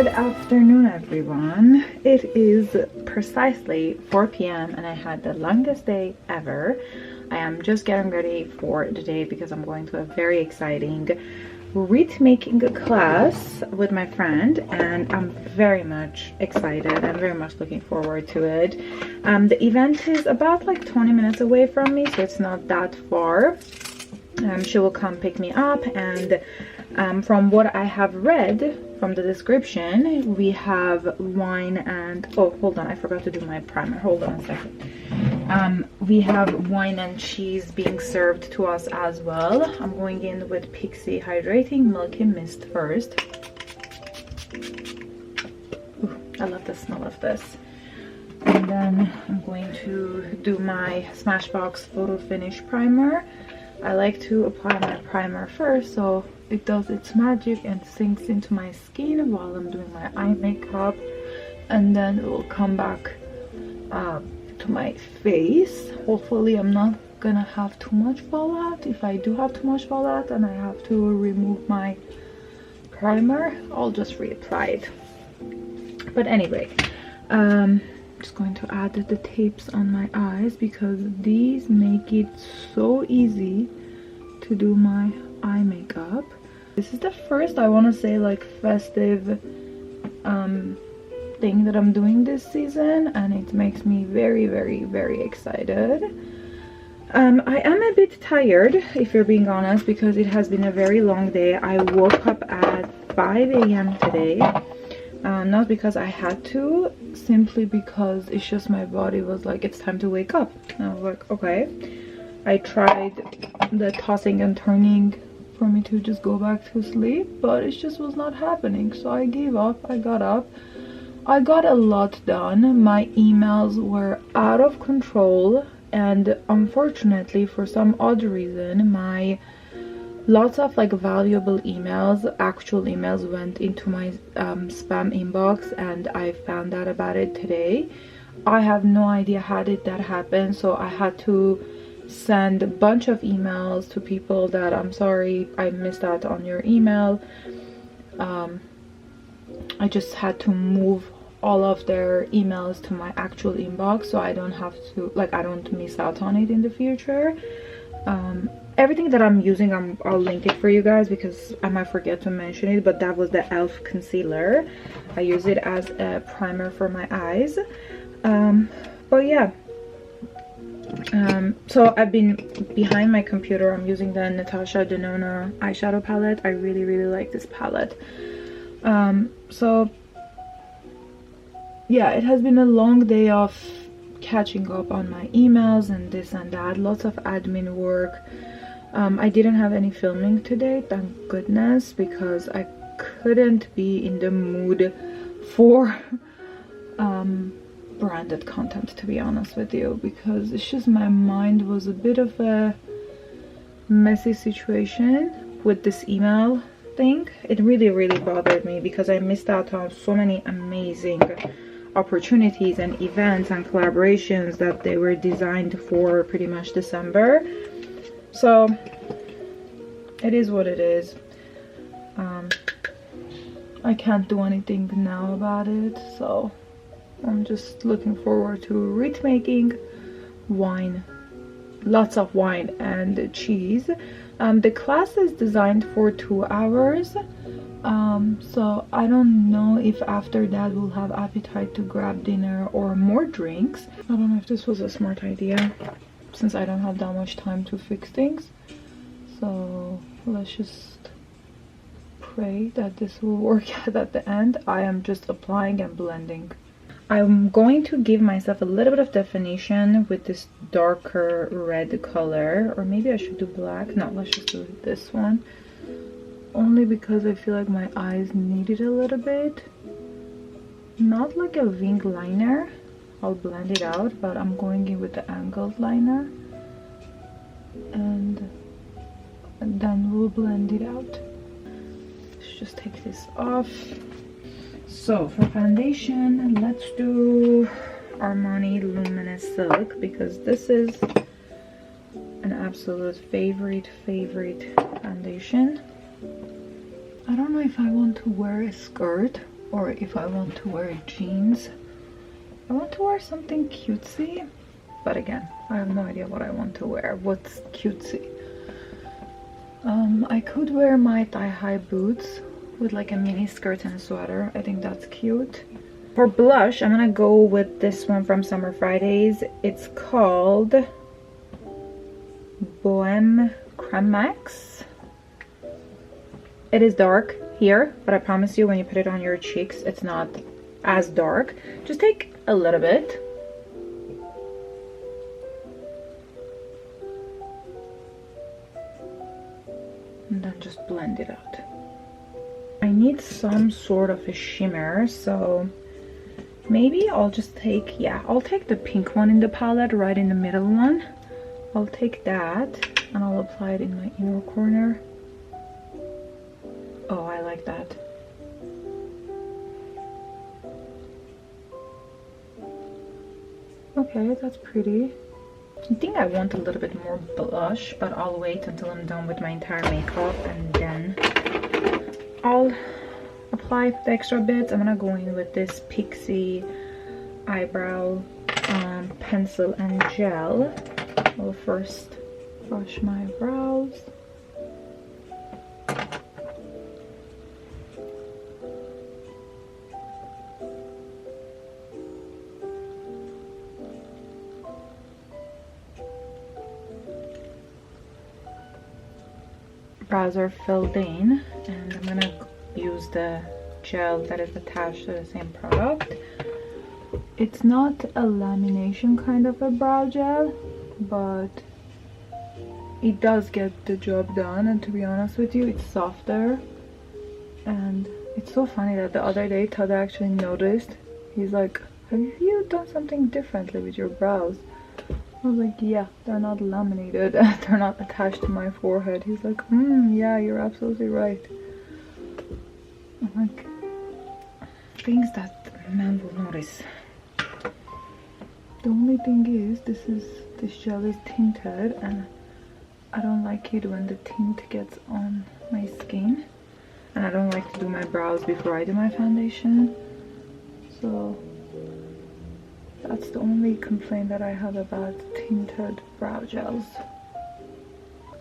Good afternoon, everyone. It is precisely 4 p.m. and I had the longest day ever. I am just getting ready for the day because I'm going to a very exciting wreath making class with my friend, and I'm very much excited. I'm very much looking forward to it. The event is about like 20 minutes away from me, so it's not that far. She will come pick me up, and from what I have read from the description, we have wine and oh, hold on, I forgot to do my primer. Hold on a second. We have wine and cheese being served to us as well. I'm going in with Pixie Hydrating Milky Mist first. Ooh, I love the smell of this. And then I'm going to do my Smashbox Photo Finish Primer. I like to apply my primer first so it does its magic and sinks into my skin while I'm doing my eye makeup, and then it will come back to my face. Hopefully I'm not gonna have too much fallout. If I do have too much fallout and I have to remove my primer, I'll just reapply it. But anyway, just going to add the tapes on my eyes because these make it so easy to do my eye makeup. This is the first, I want to say, like festive thing that I'm doing this season, and it makes me very excited. I am a bit tired, if you're being honest, because it has been a very long day. I woke up at 5 a.m. today. Not because I had to, simply because it's just my body was like, it's time to wake up. And I was like, okay. I tried the tossing and turning for me to just go back to sleep, but it just was not happening. So I gave up. I got up. I got a lot done. My emails were out of control, and unfortunately, for some odd reason, my lots of like valuable emails, actual emails, went into my spam inbox, and I found out about it today. I have no idea how did that happen, so I had to send a bunch of emails to people that I'm sorry I missed out on your email. I just had to move all of their emails to my actual inbox so I don't have to, like, I don't miss out on it in the future. Everything that I'm using, I'll link it for you guys because I might forget to mention it, but that was the e.l.f. concealer. I use it as a primer for my eyes. But yeah, so I've been behind my computer. I'm using the Natasha Denona eyeshadow palette. I really like this palette. So yeah, it has been a long day of catching up on my emails and this and that, lots of admin work. I didn't have any filming today, thank goodness, because I couldn't be in the mood for branded content, to be honest with you, because it's just my mind was a bit of a messy situation with this email thing. It really bothered me because I missed out on so many amazing opportunities and events and collaborations that they were designed for pretty much December. So it is what it is. I can't do anything now about it, so I'm just looking forward to wreath making, wine, lots of wine and cheese. The class is designed for 2 hours, so I don't know if after that we'll have appetite to grab dinner or more drinks. I don't know if this was a smart idea since I don't have that much time to fix things, so let's just pray that this will work out at the end. I am just applying and blending. I'm going to give myself a little bit of definition with this darker red color, or maybe I should do black. No, let's just do this one, only because I feel like my eyes need it a little bit. Not like a wing liner, I'll blend it out, but I'm going in with the angled liner, and then we'll blend it out. Let's just take this off. So for foundation, let's do Armani Luminous Silk, because this is an absolute favorite foundation. I don't know if I want to wear a skirt or if I want to wear jeans. I want to wear something cutesy, but again, I have no idea what I want to wear. What's cutesy? I could wear my thigh-high boots with like a mini skirt and a sweater. I think that's cute. For blush, I'm gonna go with this one from Summer Fridays. It's called Bohème Creme Max. It is dark here, but I promise you when you put it on your cheeks, it's not as dark. Just take a little bit. And then just blend it out. I need some sort of a shimmer, so maybe I'll just take, yeah, I'll take the pink one in the palette, right in the middle one. I'll take that and I'll apply it in my inner corner. Oh, I like that. Okay, that's pretty. I think I want a little bit more blush, but I'll wait until I'm done with my entire makeup and then I'll apply the extra bits. I'm gonna go in with this Pixie eyebrow pencil and gel. I'll first brush my brows. Brows are filled in, and I'm gonna use the gel that is attached to the same product. It's not a lamination kind of a brow gel, but it does get the job done, and to be honest with you, it's softer. And it's so funny that the other day Todd actually noticed. He's like, have you done something differently with your brows? I was like, yeah, they're not laminated. They're not attached to my forehead. He's like, yeah, you're absolutely right. I'm like, things that men will notice. The only thing is, this gel is tinted, and I don't like it when the tint gets on my skin. And I don't like to do my brows before I do my foundation. So that's the only complaint that I have about tinted brow gels.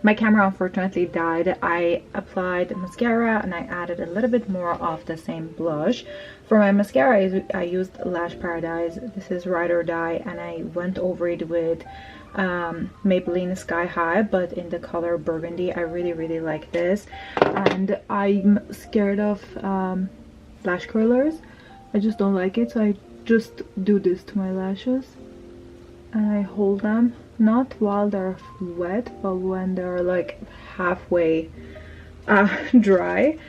My camera unfortunately died. I applied mascara and I added a little bit more of the same blush. For my mascara, I used Lash Paradise. This is Ride or Die, and I went over it with Maybelline Sky High, but in the color burgundy. I really like this, and I'm scared of lash curlers. I just don't like it, so I just do this to my lashes and I hold them, not while they're wet, but when they're like halfway dry,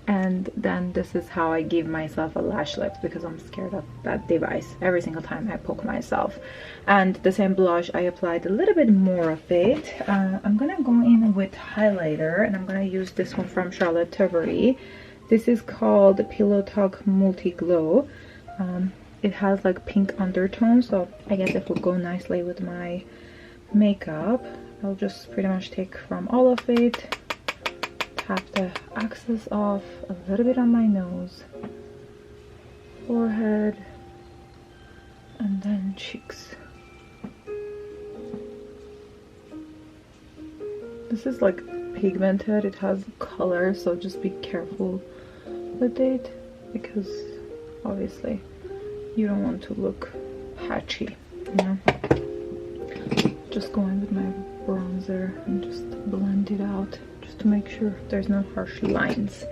and then this is how I give myself a lash lift, because I'm scared of that device every single time I poke myself. And the same blush, I applied a little bit more of it. I'm gonna go in with highlighter, and I'm gonna use this one from Charlotte Tilbury. This is called Pillow Talk Multi Glow. It has like pink undertone, so I guess it will go nicely with my makeup. I'll just pretty much take from all of it, tap the excess off a little bit on my nose, forehead, and then cheeks. This is like pigmented, it has color, so just be careful with it, because obviously you don't want to look patchy, you know. Just going with my bronzer and just blend it out, just to make sure there's no harsh lines.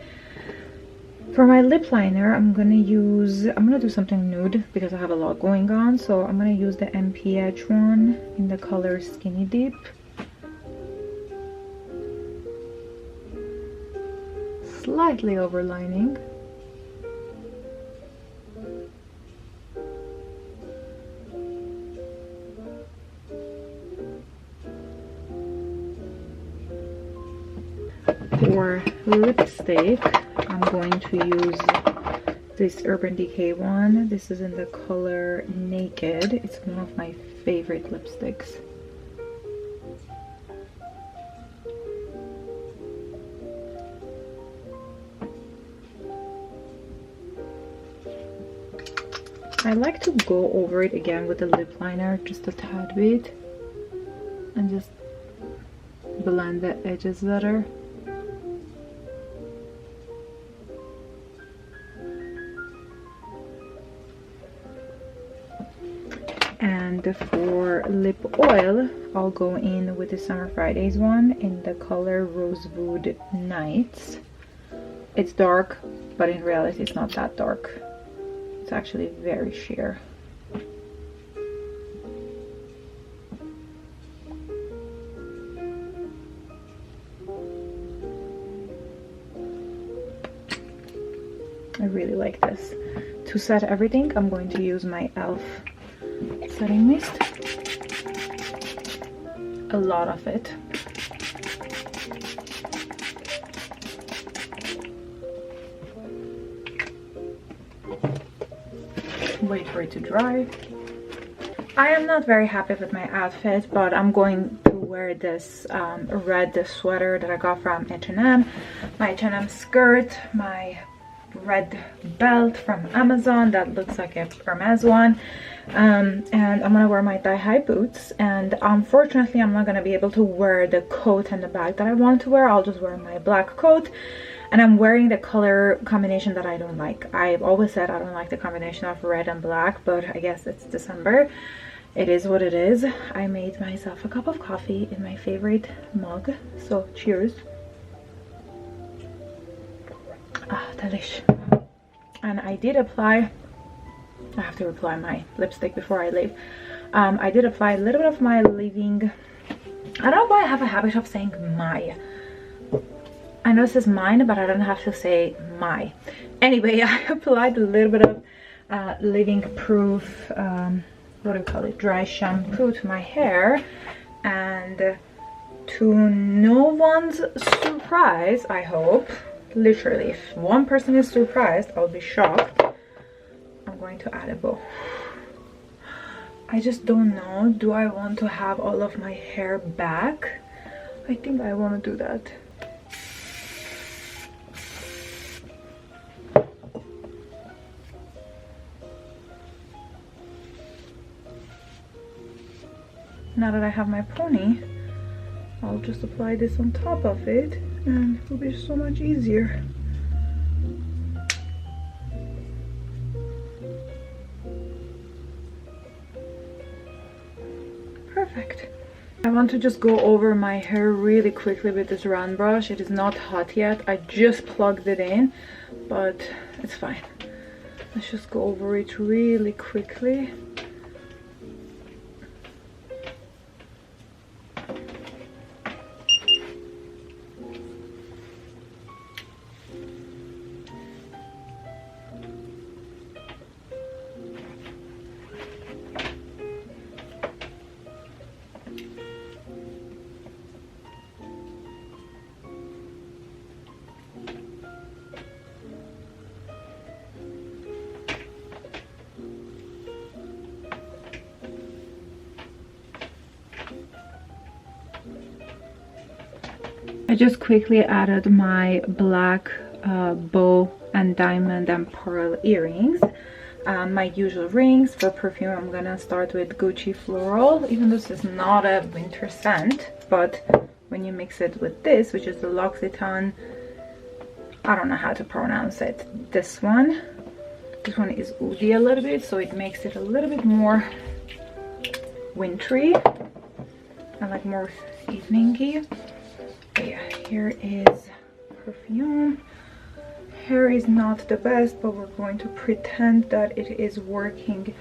For my lip liner, I'm gonna do something nude because I have a lot going on. So I'm gonna use the MPH one in the color Skinny Dip. Slightly overlining. For lipstick, I'm going to use this Urban Decay one. This is in the color Naked. It's one of my favorite lipsticks. I like to go over it again with the lip liner just a tad bit and just blend the edges better. And for lip oil, I'll go in with the Summer Fridays one in the color Rosewood Nights. It's dark, but in reality it's not that dark. It's actually very sheer. I really like this. To set everything, I'm going to use my e.l.f. setting mist. A lot of it. Wait for it to dry. I am not very happy with my outfit, but I'm going to wear this red sweater that I got from H&M, my H&M skirt, my red belt from Amazon that looks like a Hermes one, and I'm gonna wear my thigh-high boots. And unfortunately I'm not gonna be able to wear the coat and the bag that I want to wear. I'll just wear my black coat, and I'm wearing the color combination that I don't like. I've always said I don't like the combination of red and black, but I guess it's December. It is what it is. I made myself a cup of coffee in my favorite mug, so cheers. Ah, delish. And I did apply, I have to apply my lipstick before I leave. I did apply a little bit of my leaving, I don't know why I have a habit of saying my. I know it says mine, but I don't have to say my. Anyway, I applied a little bit of leave-in proof, what do you call it, dry shampoo to my hair. And to no one's surprise, I hope, literally, if one person is surprised, I'll be shocked. I'm going to add a bow. I just don't know. Do I want to have all of my hair back? I think I want to do that. Now that I have my pony, I'll just apply this on top of it and it will be so much easier. Perfect. I want to just go over my hair really quickly with this round brush. It is not hot yet. I just plugged it in, but it's fine. Let's just go over it really quickly. I just quickly added my black bow and diamond and pearl earrings. My usual rings. For perfume, I'm gonna start with Gucci Floral, even though this is not a winter scent, but when you mix it with this, which is the L'Occitane, I don't know how to pronounce it, this one is oody a little bit, so it makes it a little bit more wintry and like more evening-y. Yeah, here is perfume. Hair is not the best, but we're going to pretend that it is working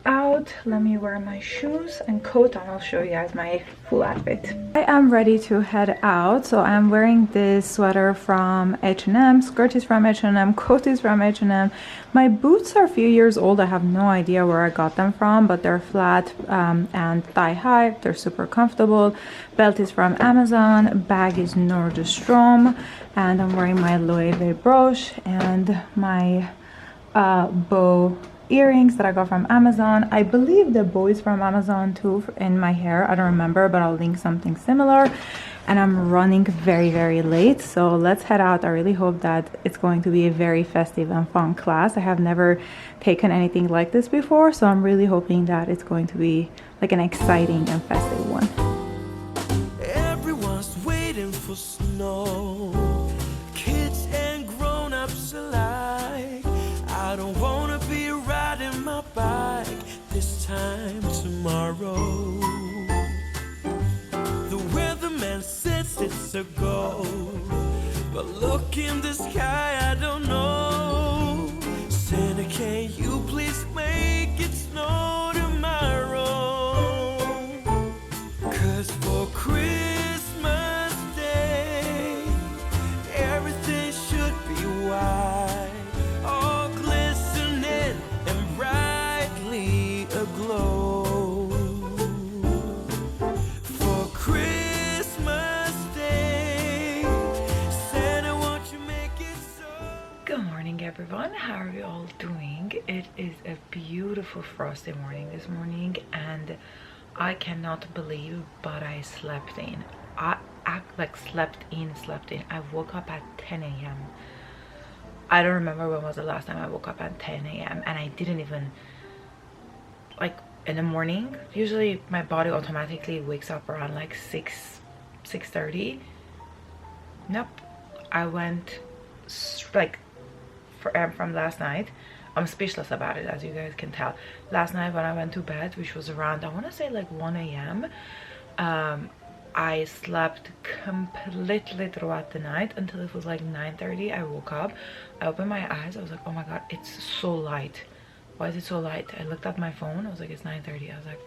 out. Let me wear my shoes and coat and I'll show you guys my full outfit. I am ready to head out, so I'm wearing this sweater from H&M, skirt is from H&M, coat is from H&M. My boots are a few years old. I have no idea where I got them from, but they're flat and thigh high. They're super comfortable. Belt is from Amazon, bag is Nordstrom, and I'm wearing my Louis V brooch and my bow earrings that I got from Amazon. I believe the boys from Amazon too in my hair. I don't remember, but I'll link something similar. And I'm running very, very late, so let's head out. I really hope that it's going to be a very festive and fun class. I have never taken anything like this before, so I'm really hoping that it's going to be like an exciting and festive one. Everyone's waiting for snow, kids and grown-ups alike. I don't wanna be riding my bike this time tomorrow. The weatherman says it's a go, but look in the sky, I don't know. Santa, can you please make it snow tomorrow? 'Cause for Christmas Day, everything should be white, all glistening and brightly aglow. For Christmas Day, Santa, won't you make it so? Good morning, everyone. How are you all doing? It is a beautiful frosty morning this morning, and I cannot believe, but I slept in. I act like slept in. I woke up at 10 a.m. I don't remember when was the last time I woke up at 10 a.m. and I didn't even, like, in the morning, usually my body automatically wakes up around like 6:30. Nope. I went like from last night. I'm speechless about it, as you guys can tell. Last night when I went to bed, which was around, I want to say like 1 a.m. I slept completely throughout the night until it was like 9:30. I woke up, I opened my eyes, I was like, oh my god, it's so light. Why is it so light? I looked at my phone, I was like, it's 9:30. I was like,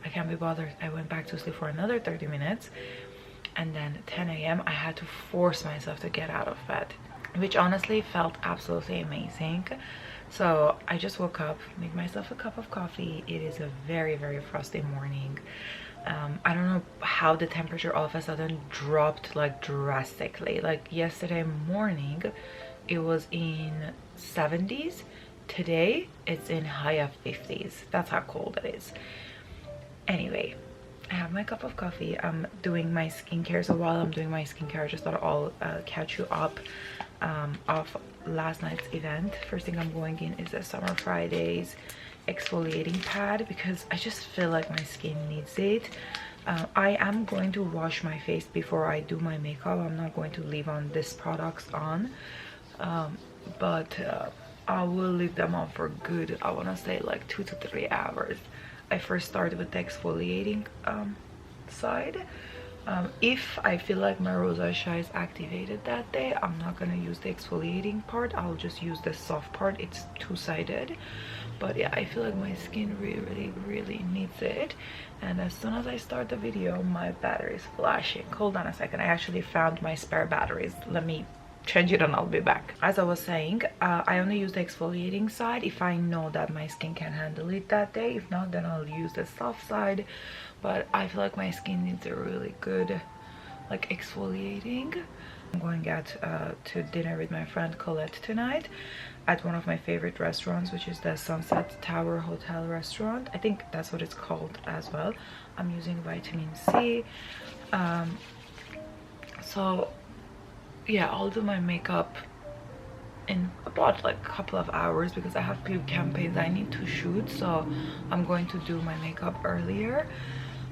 I can't be bothered. I went back to sleep for another 30 minutes, and then 10 a.m. I had to force myself to get out of bed, which honestly felt absolutely amazing. So I just woke up, made myself a cup of coffee. It is a very, very frosty morning. I don't know how the temperature all of a sudden dropped like drastically. Like yesterday morning it was in 70s. Today it's in high of 50s. That's how cold it is. Anyway, I have my cup of coffee. I'm doing my skincare, so while I'm doing my skincare, I just thought I'll catch you up of last night's event. First thing I'm going in is the Summer Fridays exfoliating pad, because I just feel like my skin needs it. I am going to wash my face before I do my makeup. I'm not going to leave on these products on, but I will leave them on for good, I want to say like 2 to 3 hours. I first started with the exfoliating side. If I feel like my rosacea is activated that day, I'm not gonna use the exfoliating part. I'll just use the soft part. It's two-sided. But yeah, I feel like my skin really needs it. And as soon as I start the video, my battery is flashing. Hold on a second, I actually found my spare batteries. Let me change it and I'll be back. As I was saying, I only use the exfoliating side if I know that my skin can handle it that day. If not, then I'll use the soft side. But I feel like my skin needs a really good like exfoliating. I'm going out to dinner with my friend Colette tonight at one of my favorite restaurants, which is the Sunset Tower Hotel restaurant. I think that's what it's called as well. I'm using vitamin C. So yeah, I'll do my makeup in about like a couple of hours because I have few campaigns I need to shoot, so I'm going to do my makeup earlier.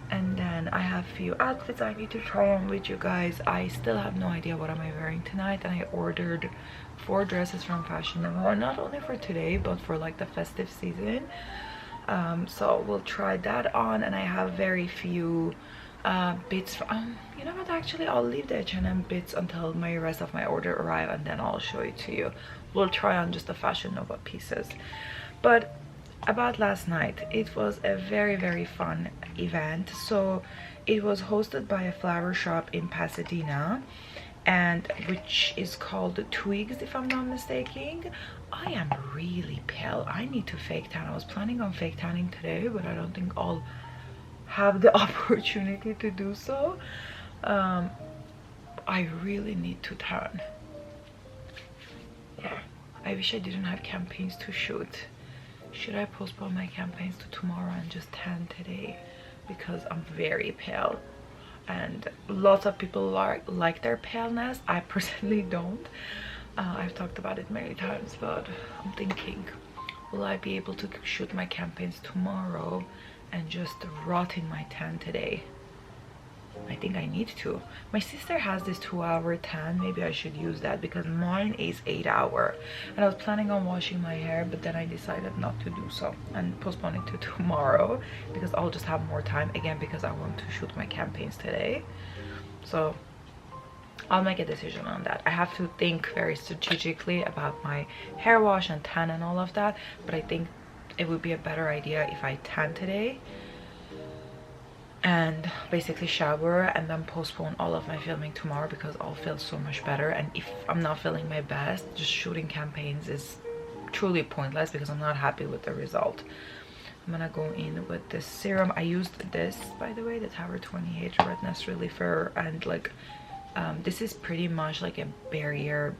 And then I have a few outfits I need to try on with you guys. I still have no idea what am I wearing tonight, and I ordered 4 dresses from Fashion Nova, not only for today but for like the festive season. So we'll try that on, and I have very few bits from, you know what, actually I'll leave the H&M bits until my rest of my order arrive, and then I'll show it to you. We'll try on just the Fashion Nova pieces. But about last night, it was a very fun event. So it was hosted by a flower shop in Pasadena, and which is called Twigs, if I'm not mistaken. I am really pale. I need to fake tan. I was planning on fake tanning today, but I don't think I'll have the opportunity to do so. I really need to tan. Yeah, I wish I didn't have campaigns to shoot. should I postpone my campaigns to tomorrow and just tan today, because I'm very pale and lots of people like their paleness. I personally don't. I've talked about it many times, but I'm thinking, will I be able to shoot my campaigns tomorrow and just rot in my tan today? I think I need to. My sister has this 2-hour tan. Maybe I should use that, because mine is 8-hour, and I was planning on washing my hair, but then I decided not to do so and postpone it to tomorrow, because I'll just have more time, again because I want to shoot my campaigns today. So I'll make a decision on that. I have to think very strategically about my hair wash and tan and all of that, but I think it would be a better idea if I tan today and basically shower and then postpone all of my filming tomorrow, because I'll feel so much better. And if I'm not feeling my best, just shooting campaigns is truly pointless because I'm not happy with the result. I'm gonna go in with this serum. I used this, by the way, the Tower 28 Redness Reliever, and like this is pretty much like a barrier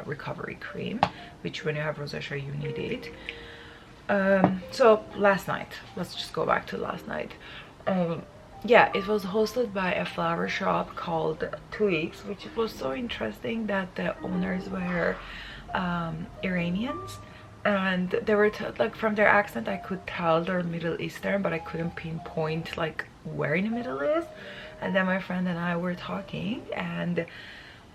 recovery cream, which when you have rosacea you need it. So last night, let's just go back to last night. Yeah, it was hosted by a flower shop called 2 Weeks, which was so interesting that the owners were Iranians, and they were like, from their accent I could tell they're Middle Eastern, but I couldn't pinpoint like where in the Middle East. And then my friend and I were talking, and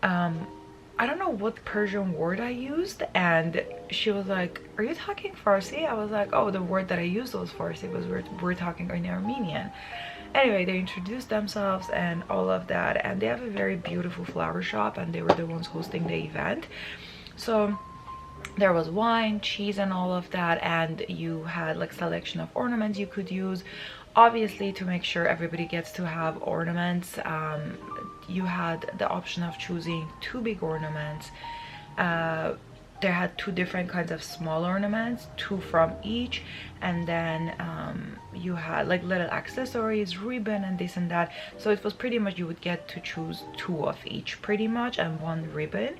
I don't know what Persian word I used, and she was like, are you talking Farsi? I was like, oh, the word that I used was Farsi, because we're talking in Armenian. Anyway, they introduced themselves and all of that, and they have a very beautiful flower shop, and they were the ones hosting the event. So there was wine, cheese and all of that, and you had like selection of ornaments you could use. Obviously, to make sure everybody gets to have ornaments, you had the option of choosing 2 big ornaments. They had 2 different kinds of small ornaments, 2 from each, and then you had like little accessories, ribbon and this and that. So it was pretty much, you would get to choose 2 of each pretty much, and 1 ribbon.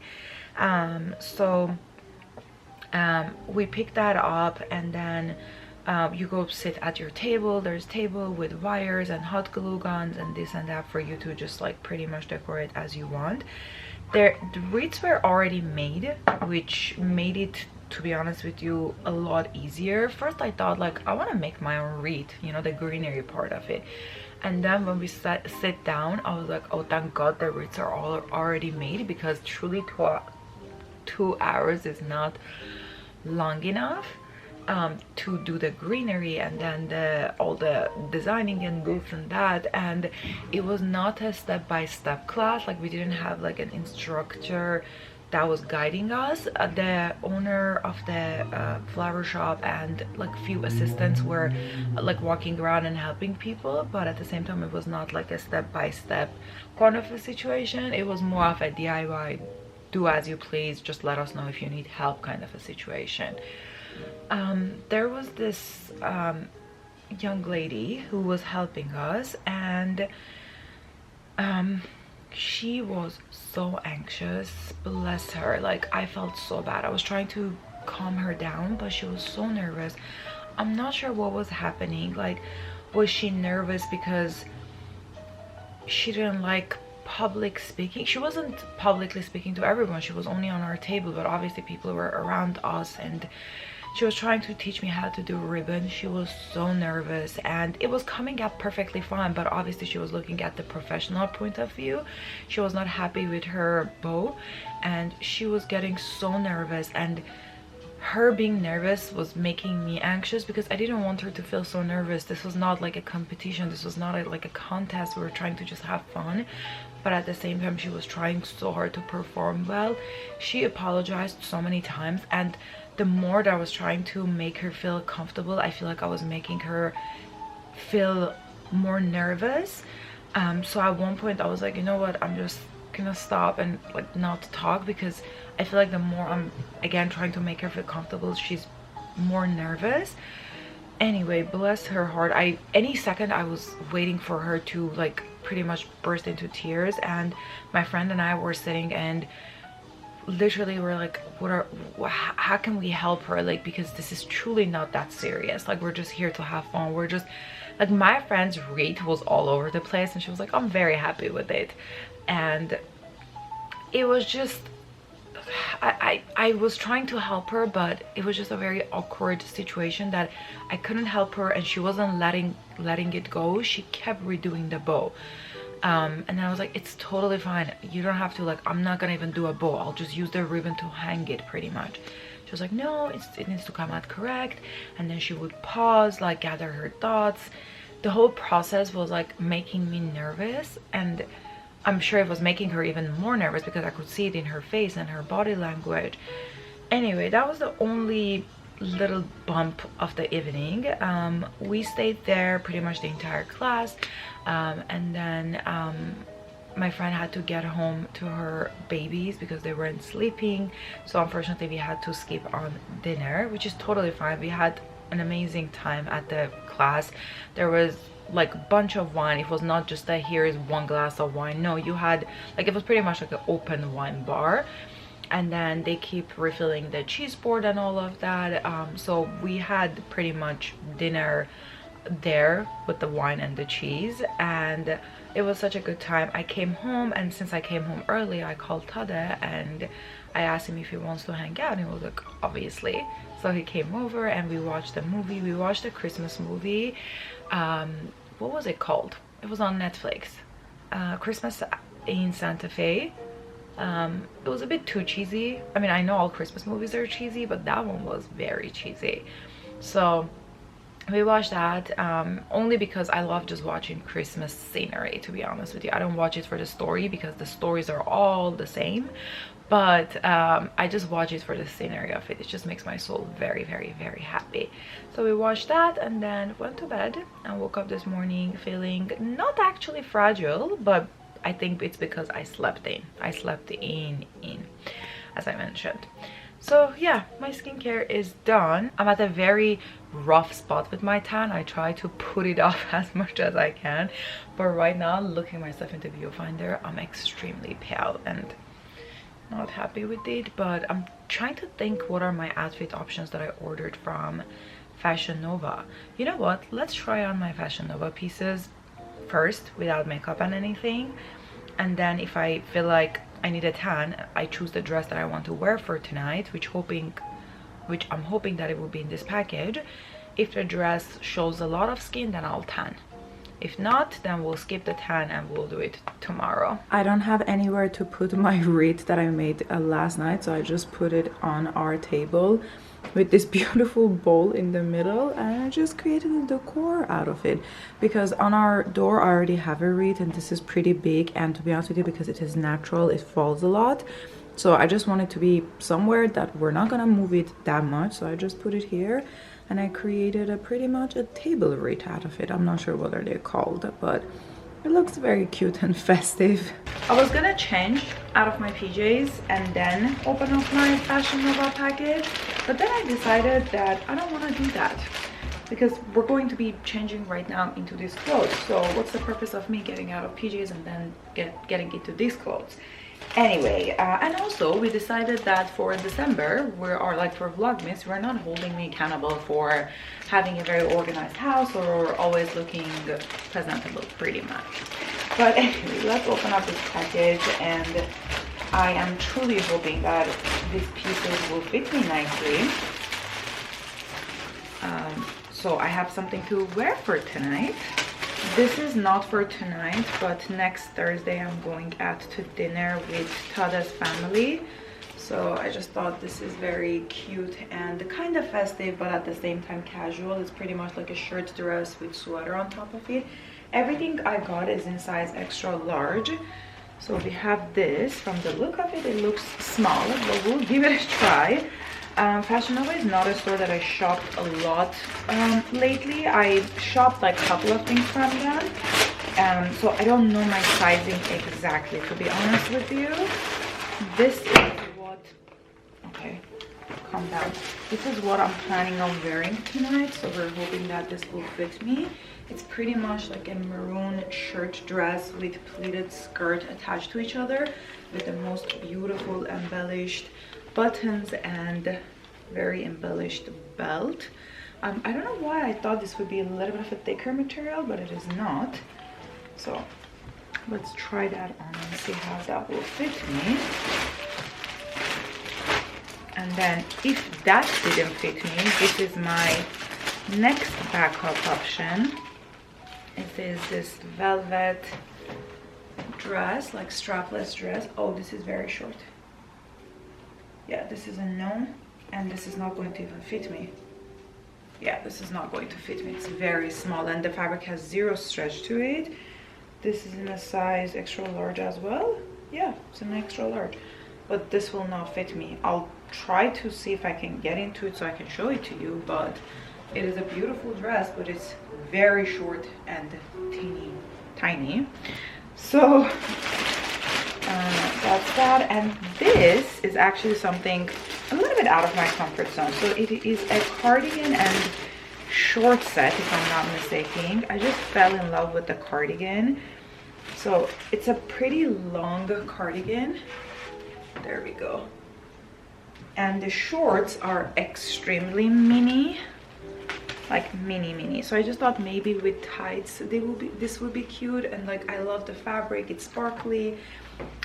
We picked that up, and then you go sit at your table. There's table with wires and hot glue guns and this and that for you to just like pretty much decorate as you want. The wreaths were already made, which made it, to be honest with you, a lot easier. First I thought like, I want to make my own wreath, you know, the greenery part of it. And then when we sit down, I was like, oh, thank God the wreaths are all already made, because truly 2 hours is not long enough to do the greenery and then all the designing and this and that. And it was not a step-by-step class, like we didn't have like an instructor that was guiding us. The owner of the flower shop and like few assistants were like walking around and helping people, but at the same time it was not like a step-by-step kind of a situation. It was more of a DIY, do as you please, just let us know if you need help kind of a situation. There was this young lady who was helping us, and she was so anxious, bless her. Like, I felt so bad. I was trying to calm her down, but she was so nervous. I'm not sure what was happening. Like, was she nervous because she didn't like public speaking? She wasn't publicly speaking to everyone, she was only on our table, but obviously people were around us, and she was trying to teach me how to do ribbon. She was so nervous, and it was coming out perfectly fine, but obviously she was looking at the professional point of view. She was not happy with her bow, and she was getting so nervous, and her being nervous was making me anxious because I didn't want her to feel so nervous. This was not like a competition, this was not like a contest. We were trying to just have fun, but at the same time she was trying so hard to perform well. She apologized so many times, and the more that I was trying to make her feel comfortable, I feel like I was making her feel more nervous. So at one point I was like, you know what, I'm just gonna stop and like not talk, because I feel like the more I'm again trying to make her feel comfortable, she's more nervous. Anyway, bless her heart, any second I was waiting for her to like pretty much burst into tears, and my friend and I were sitting, and literally were like, how can we help her, like, because this is truly not that serious, like we're just here to have fun. We're just like, my friend's rate was all over the place and she was like, I'm very happy with it. And it was just, I was trying to help her, but it was just a very awkward situation that I couldn't help her, and she wasn't letting it go. She kept redoing the bow, and I was like, it's totally fine, you don't have to, like, I'm not gonna even do a bow, I'll just use the ribbon to hang it pretty much. She was like, no, it needs to come out correct. And then she would pause, like gather her thoughts. The whole process was like making me nervous, and I'm sure it was making her even more nervous because I could see it in her face and her body language. Anyway, that was the only little bump of the evening. We stayed there pretty much the entire class, and then my friend had to get home to her babies because they weren't sleeping, so unfortunately we had to skip on dinner, which is totally fine. We had an amazing time at the class. There was like a bunch of wine. It was not just that here is one glass of wine. No, you had like, it was pretty much like an open wine bar, and then they keep refilling the cheese board and all of that. So we had pretty much dinner there with the wine and the cheese, and it was such a good time. I came home, and since I came home early, I called Tade and I asked him if he wants to hang out, and he was like, obviously. So he came over and we watched the movie. We watched a Christmas movie. What was it called? It was on Netflix. Christmas in Santa Fe. It was a bit too cheesy. I mean, I know all Christmas movies are cheesy, but that one was very cheesy. So we watched that, only because I love just watching Christmas scenery, to be honest with you. I don't watch it for the story because the stories are all the same, but I just watch it for the scenery of it. It just makes my soul very, very, very happy. So we watched that and then went to bed and woke up this morning feeling not actually fragile, but I think it's because I slept in, as I mentioned. So yeah, my skincare is done. I'm at a very rough spot with my tan. I try to put it off as much as I can, but right now, looking myself in the viewfinder, I'm extremely pale and not happy with it. But I'm trying to think, what are my outfit options that I ordered from Fashion Nova? You know what, let's try on my Fashion Nova pieces first without makeup and anything, and then if I feel like I need a tan, I choose the dress that I want to wear for tonight, which I'm hoping that it will be in this package. If the dress shows a lot of skin, then I'll tan. If not, then we'll skip the tan and we'll do it tomorrow. I don't have anywhere to put my wreath that I made last night, so I just put it on our table with this beautiful bowl in the middle, and I just created a decor out of it because on our door I already have a wreath and this is pretty big, and to be honest with you, because it is natural, it falls a lot, so I just want it to be somewhere that we're not gonna move it that much, so I just put it here and I created pretty much a table wreath out of it. I'm not sure what they're called, but it looks very cute and festive. I was gonna change out of my PJs and then open up my Fashion Nova package, but then I decided that I don't want to do that because we're going to be changing right now into these clothes. So what's the purpose of me getting out of PJs and then getting into these clothes? Anyway, and also we decided that for December, for Vlogmas, we're not holding me accountable for having a very organized house or always looking presentable, pretty much. But anyway, let's open up this package, and I am truly hoping that these pieces will fit me nicely. So I have something to wear for tonight. This is not for tonight, but next Thursday I'm going out to dinner with Tada's family. So I just thought this is very cute and kind of festive, but at the same time casual. It's pretty much like a shirt dress with sweater on top of it. Everything I got is in size extra large. So we have this. From the look of it, it looks small, but we'll give it a try. Fashion Nova is not a store that I shopped a lot lately. I shopped like a couple of things from them, so I don't know my sizing exactly, to be honest with you. This is what, okay, calm down. This is what I'm planning on wearing tonight, so we're hoping that this will fit me. It's pretty much like a maroon shirt dress with pleated skirt attached to each other, with the most beautiful embellished buttons and very embellished belt. I don't know why I thought this would be a little bit of a thicker material, but it is not. So let's try that on and see how that will fit me. And then if that didn't fit me, this is my next backup option. It is this velvet dress, like strapless dress. Oh, this is very short. Yeah, this is a no, and this is not going to even fit me. Yeah, this is not going to fit me. It's very small, and the fabric has zero stretch to it. This is in a size extra large as well. Yeah, it's an extra large, but this will not fit me. I'll try to see if I can get into it so I can show it to you, but it is a beautiful dress, but it's very short and tiny. So that's that. And this is actually something a little bit out of my comfort zone. So it is a cardigan and short set, if I'm not mistaken. I just fell in love with the cardigan. So it's a pretty long cardigan. There we go. And the shorts are extremely mini, like mini. So I just thought maybe with tights this would be cute. And like, I love the fabric, it's sparkly,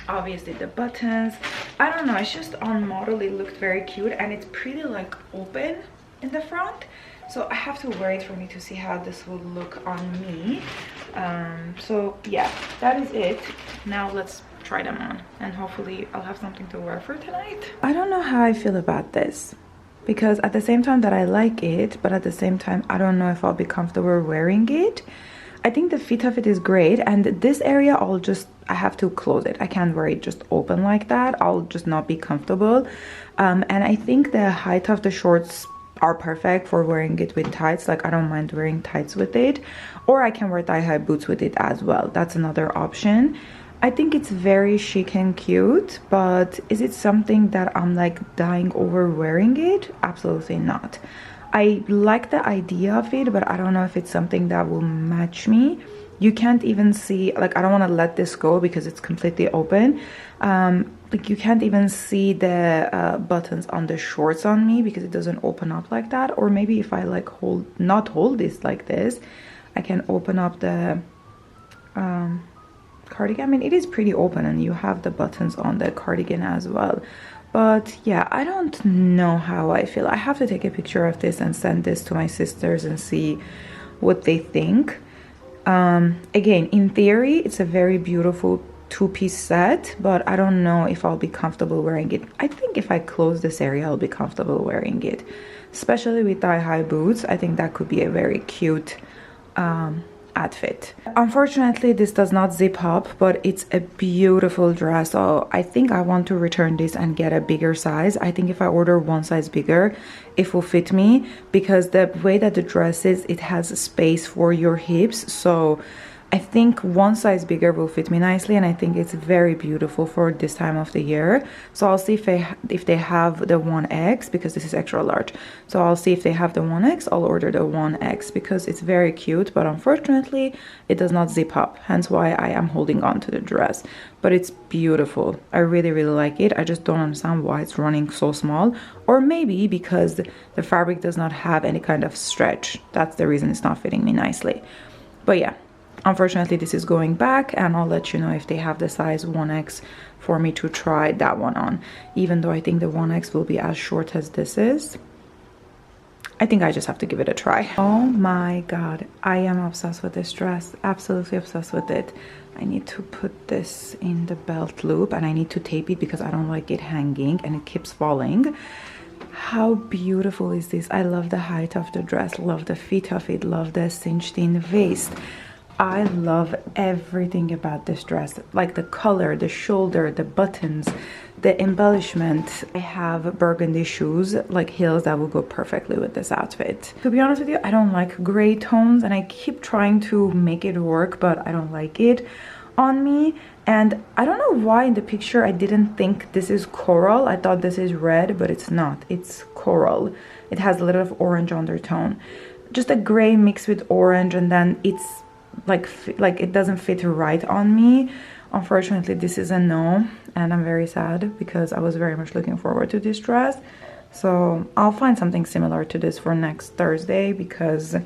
obviously the buttons, I don't know, it's just on model it looked very cute, and it's pretty like open in the front. So I have to wear it for me to see how this will look on me. So yeah, that is it. Now let's try them on, and hopefully I'll have something to wear for tonight. I don't know how I feel about this, because at the same time that I like it, but at the same time I don't know if I'll be comfortable wearing it. I think the fit of it is great, and this area I have to close it. I can't wear it just open like that. I'll just not be comfortable. And I think the height of the shorts are perfect for wearing it with tights. Like, I don't mind wearing tights with it, or I can wear thigh-high boots with it as well. That's another option. I think it's very chic and cute, but is it something that I'm like dying over wearing it? Absolutely not. I like the idea of it, but I don't know if it's something that will match me. You can't even see, like, I don't want to let this go because it's completely open. Like, you can't even see the buttons on the shorts on me because it doesn't open up like that. Or maybe if I like not hold this like this, I can open up the cardigan. I mean, it is pretty open, and you have the buttons on the cardigan as well. But yeah, I don't know how I feel. I have to take a picture of this and send this to my sisters and see what they think. Again, in theory, it's a very beautiful two-piece set, but I don't know if I'll be comfortable wearing it. I think if I close this area, I'll be comfortable wearing it, especially with thigh-high boots. I think that could be a very cute outfit. Unfortunately, this does not zip up, but it's a beautiful dress. So I think I want to return this and get a bigger size. I think if I order one size bigger, it will fit me, because the way that the dress is, it has space for your hips. So I think one size bigger will fit me nicely, and I think it's very beautiful for this time of the year. So I'll see if they have the 1X, because this is extra large. So I'll see if they have the 1X. I'll order the 1X because it's very cute, but unfortunately it does not zip up, hence why I am holding on to the dress. But it's beautiful. I really like it. I just don't understand why it's running so small, or maybe because the fabric does not have any kind of stretch. That's the reason it's not fitting me nicely. But yeah, unfortunately this is going back, and I'll let you know if they have the size 1X for me to try that one on, even though I think the 1X will be as short as this is. I think I just have to give it a try. Oh my god, I am obsessed with this dress, absolutely obsessed with it. I need to put this in the belt loop, and I need to tape it because I don't like it hanging and it keeps falling. How beautiful is this? I love the height of the dress, love the fit of it, love the cinched in waist. I love everything about this dress, like the color, the shoulder, the buttons, the embellishment. I have burgundy shoes, like heels, that will go perfectly with this outfit. To be honest with you, I don't like gray tones, and I keep trying to make it work, but I don't like it. on me. And I don't know why in the picture I didn't think this is coral. I thought this is red, but it's not. It's coral. It has a little of orange undertone. Just a gray mixed with orange, and then it's like it doesn't fit right on me. Unfortunately, this is a no, and I'm very sad because I was very much looking forward to this dress. So I'll find something similar to this for next Thursday, because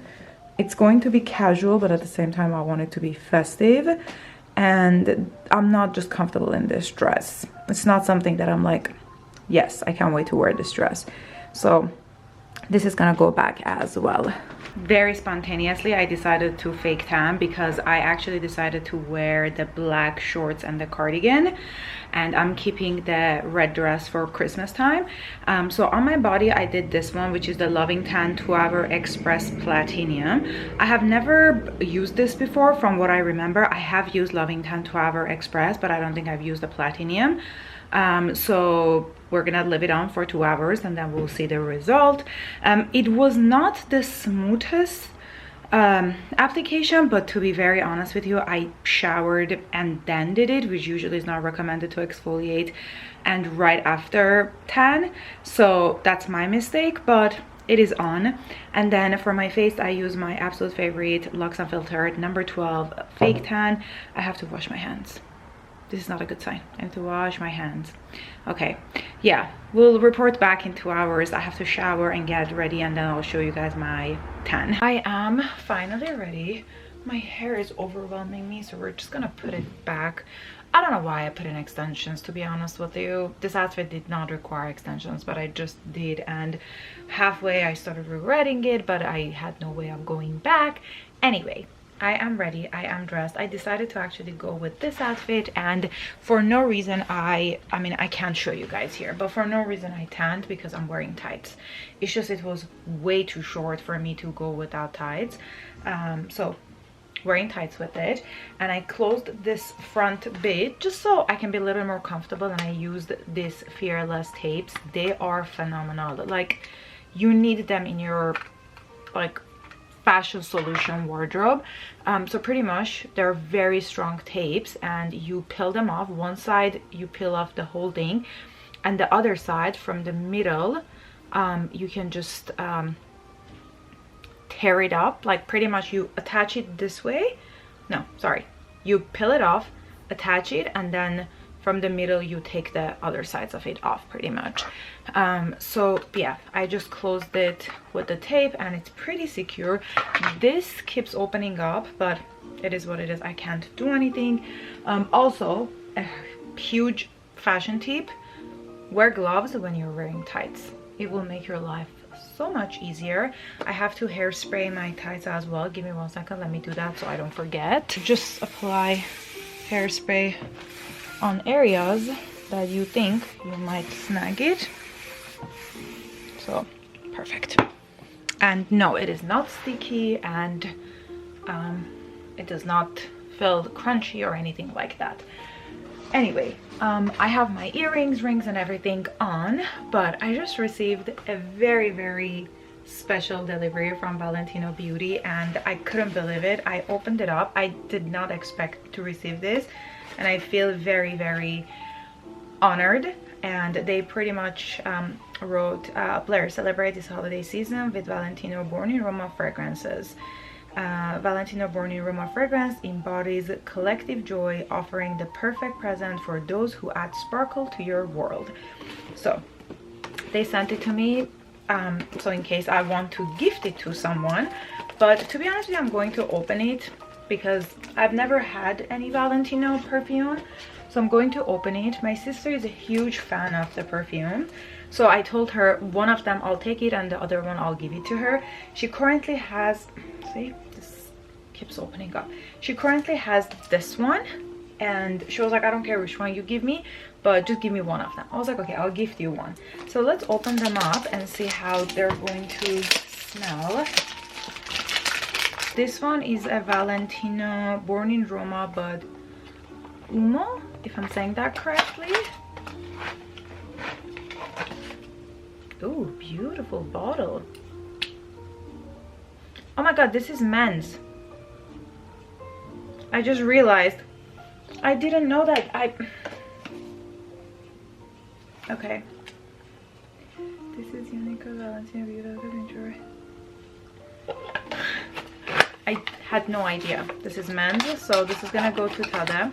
it's going to be casual, but at the same time I want it to be festive, and I'm not just comfortable in this dress. It's not something that I'm like, yes, I can't wait to wear this dress. So this is gonna go back as well. Very spontaneously I decided to fake tan, because I actually decided to wear the black shorts and the cardigan, and I'm keeping the red dress for Christmas time. So on my body I did this one, which is the Loving Tan 2-Hour Express Platinum. I have never used this before. From what I remember, I have used Loving Tan 2-Hour Express, but I don't think I've used the Platinum. So we're gonna leave it on for 2 hours and then we'll see the result. It was not the smoothest application, but to be very honest with you, I showered and then did it, which usually is not recommended to exfoliate and right after tan. So that's my mistake, but it is on. And then for my face, I use my absolute favorite Luxe Unfiltered number 12 fake tan. I have to wash my hands. This is not a good sign. I have to wash my hands. Okay, yeah, we'll report back in 2 hours. I have to shower and get ready, and then I'll show you guys my tan. I am finally ready. My hair is overwhelming me, so we're just gonna put it back. I don't know why I put in extensions, to be honest with you. This outfit did not require extensions, but I just did, and halfway I started regretting it, but I had no way of going back. Anyway, I am ready, I am dressed. I decided to actually go with this outfit, and for no reason I mean I can't show you guys here, but for no reason I tanned, because I'm wearing tights. It's just it was way too short for me to go without tights. So wearing tights with it, and I closed this front bit just so I can be a little more comfortable, and I used these Fearless tapes. They are phenomenal. Like, you need them in your like fashion solution wardrobe. So pretty much they're very strong tapes, and you peel them off. One side you peel off the whole thing, and the other side from the middle you can just tear it up. Like, pretty much you attach it this way. No, sorry, you peel it off, attach it, and then from the middle you take the other sides of it off, pretty much. So yeah, I just closed it with the tape, and it's pretty secure. This keeps opening up, but it is what it is. I can't do anything. Also, a huge fashion tip: wear gloves when you're wearing tights. It will make your life so much easier. I have to hairspray my tights as well. Give me 1 second, let me do that so I don't forget. Just apply hairspray on areas that you think you might snag it. So perfect. And no, it is not sticky, and it does not feel crunchy or anything like that. Anyway, I have my earrings, rings, and everything on, but I just received a very special delivery from Valentino Beauty, and I couldn't believe it. I opened it up. I did not expect to receive this, and I feel very honored. And they pretty much wrote, Blair, celebrate this holiday season with Valentino Born in Roma fragrances. Valentino Born in Roma fragrance embodies collective joy, offering the perfect present for those who add sparkle to your world. So they sent it to me, so in case I want to gift it to someone. But to be honest with you, I'm going to open it because I've never had any Valentino perfume, so I'm going to open it. My sister is a huge fan of the perfume, so I told her one of them I'll take it and the other one I'll give it to her. She currently has, see, this keeps opening up. She currently has this one, and she was like, I don't care which one you give me, but just give me one of them. I was like, okay, I'll gift you one. So let's open them up and see how they're going to smell. This one is a Valentino Born in Roma, but Umo, if I'm saying that correctly. Ooh, beautiful bottle. Oh my god, this is men's. I just realized I didn't know that. Okay. This is Unique Valentine View. I had no idea. This is men's, so this is gonna go to Tada.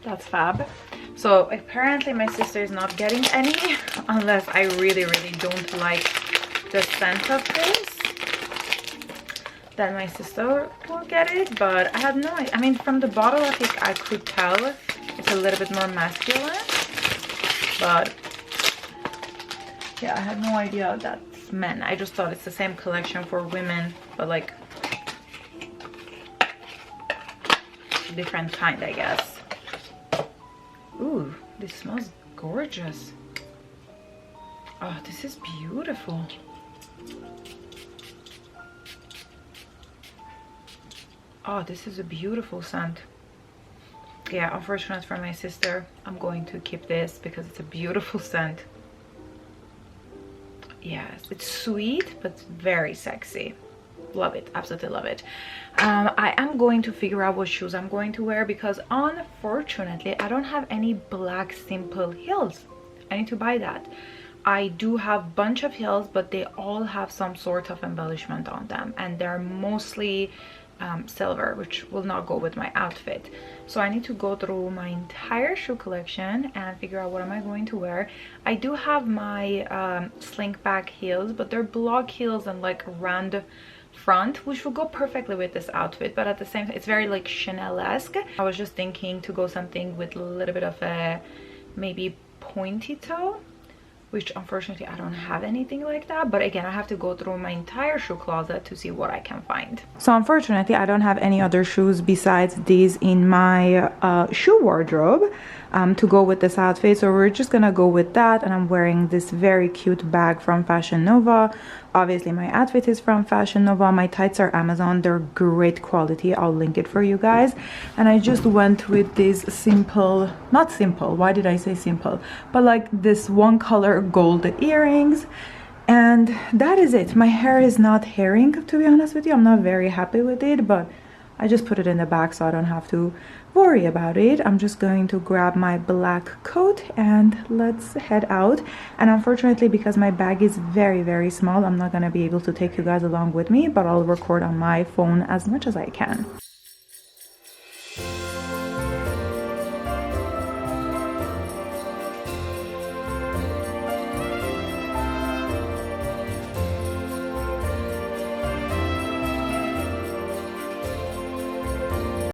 That's fab. So apparently my sister is not getting any unless I really don't like the scent of this. Then my sister will get it, but I had no idea. I mean, from the bottle I think I could tell it's a little bit more masculine, but yeah, I had no idea that's men. I just thought it's the same collection for women, but like different kind, I guess. Ooh, this smells gorgeous. Oh, this is beautiful. Oh, this is a beautiful scent. Yeah, unfortunately for my sister, I'm going to keep this because it's a beautiful scent. Yes, it's sweet but very sexy. Love it, absolutely love it. I am going to figure out what shoes I'm going to wear because unfortunately I don't have any black simple heels. I need to buy that. I do have a bunch of heels, but they all have some sort of embellishment on them, and they're mostly silver, which will not go with my outfit. So I need to go through my entire shoe collection and figure out what am I going to wear. I do have my slink back heels, but they're block heels and like round front, which will go perfectly with this outfit, but at the same time it's very like Chanel-esque. I was just thinking to go something with a little bit of a maybe pointy toe, which unfortunately I don't have anything like that. But again, I have to go through my entire shoe closet to see what I can find. So unfortunately I don't have any other shoes besides these in my shoe wardrobe to go with this outfit, so we're just gonna go with that. And I'm wearing this very cute bag from Fashion Nova. Obviously my outfit is from Fashion Nova. My tights are Amazon. They're great quality. I'll link it for you guys. And I just went with this simple, not simple, why did I say simple, but like this one color gold earrings, and that is it. My hair is not herring, to be honest with you. I'm not very happy with it, but I just put it in the back so I don't have to worry about it. I'm just going to grab my black coat and let's head out. And unfortunately, because my bag is very small, I'm not gonna be able to take you guys along with me, but I'll record on my phone as much as I can.